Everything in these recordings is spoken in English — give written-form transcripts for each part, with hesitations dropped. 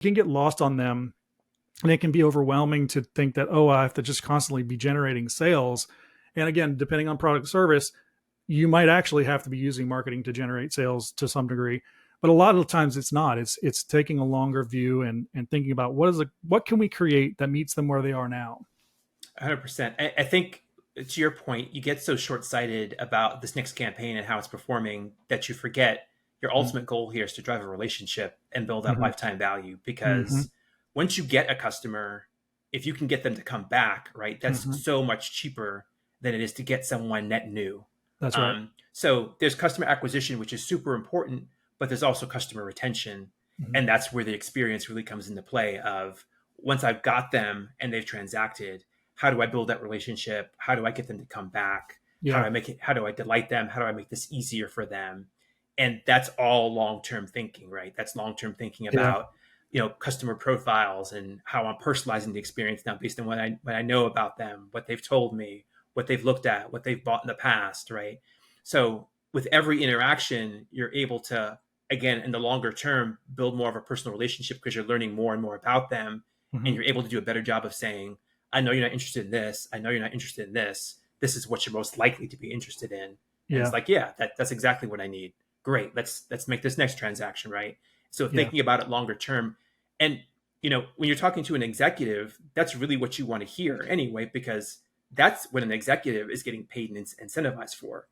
can get lost on them, and it can be overwhelming to think that, oh, I have to just constantly be generating sales. And again, depending on product service, you might actually have to be using marketing to generate sales to some degree. But a lot of the times it's not. It's taking a longer view and thinking about what can we create that meets them where they are now. 100%. I think to your point, you get so short-sighted about this next campaign and how it's performing that you forget your ultimate goal here is to drive a relationship and build that Mm-hmm. lifetime value. Mm-hmm. Because once you get a customer, if you can get them to come back, right, that's Mm-hmm. so much cheaper than it is to get someone net new. That's right. So there's customer acquisition, which is super important, but there's also customer retention. Mm-hmm. And that's where the experience really comes into play of once I've got them and they've transacted, how do I build that relationship? How do I get them to come back? Yeah. How do I delight them? How do I make this easier for them? And that's all long-term thinking, right? That's long-term thinking Yeah. about, customer profiles and how I'm personalizing the experience now based on what I know about them, what they've told me, what they've looked at, what they've bought in the past, right? So with every interaction, you're able to, again, in the longer term, build more of a personal relationship because you're learning more and more about them. Mm-hmm. And you're able to do a better job of saying, I know you're not interested in this. I know you're not interested in this. This is what you're most likely to be interested in. And it's Yeah. like, yeah, that's exactly what I need. Great. Let's make this next transaction, right? So Yeah. thinking about it longer term. And when you're talking to an executive, that's really what you want to hear anyway, because that's what an executive is getting paid and incentivized for.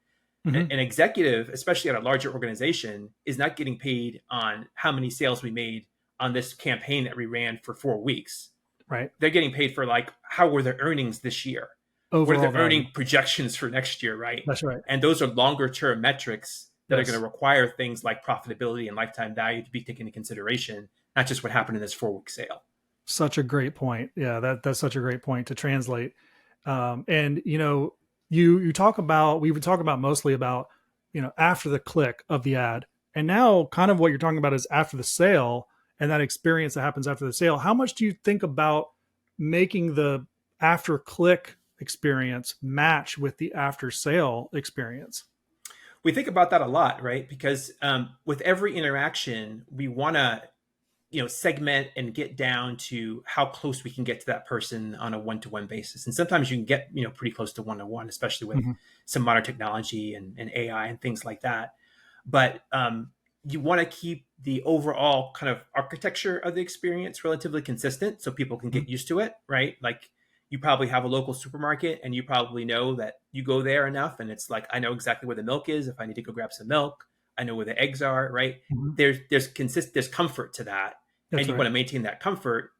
Mm-hmm. An executive, especially at a larger organization, is not getting paid on how many sales we made on this campaign that we ran for 4 weeks. Right. They're getting paid for like, how were the earnings this year? What are Overall the value. earning projections for next year, right? That's right. And those are longer term metrics that are going Yes. to require things like profitability and lifetime value to be taken into consideration, not just what happened in this 4 week sale. Such a great point. Yeah, that's such a great point to translate. And you talk about we would talk about mostly about after the click of the ad, and now kind of what you're talking about is after the sale and that experience that happens after the sale. How much do you think about making the after click experience match with the after sale experience? We think about that a lot, right? Because with every interaction, we want to segment and get down to how close we can get to that person on a one-to-one basis. And sometimes you can get pretty close to one-to-one, especially with Mm-hmm. some modern technology and AI and things like that. But you want to keep the overall kind of architecture of the experience relatively consistent so people can get used to it, right? Like you probably have a local supermarket and you probably know that you go there enough and it's like, I know exactly where the milk is if I need to go grab some milk. I know where the eggs are, right? Mm-hmm. There's comfort to that, and That's you right. want to maintain that comfort.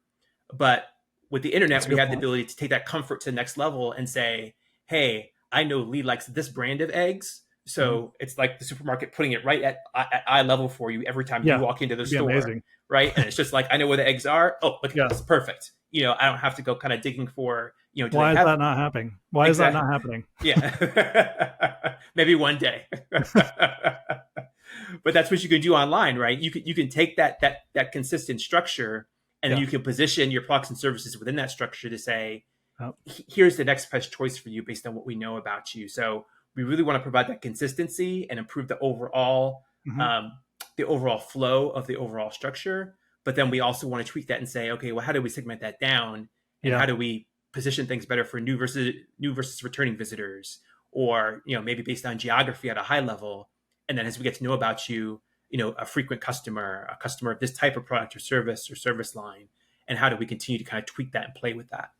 But with the That's internet, a we good have the point. ability to take that comfort to the next level and say, hey, I know Lee likes this brand of eggs. Mm-hmm. So it's like the supermarket putting it right at eye level for you every time you Yeah, walk into the it'd be store, amazing. right? And it's just like, I know where the eggs are. Oh, look at Yeah. this. Perfect. I don't have to go kind of digging for, do they Why is have that not happening? Why is that exactly. not happening? Yeah. Maybe one day. But that's what you can do online, right? You can take that consistent structure and then Yeah. you can position your products and services within that structure to say, Oh, here's the next best choice for you based on what we know about you. So we really want to provide that consistency and improve mhm. um, the overall flow of the overall structure. But then we also want to tweak that and say, okay, well, how do we segment that down, and how Yeah. do we position things better for new versus returning visitors, or maybe based on geography at a high level. And then as we get to know about you, a frequent customer, a customer of this type of product or service line, and how do we continue to kind of tweak that and play with that?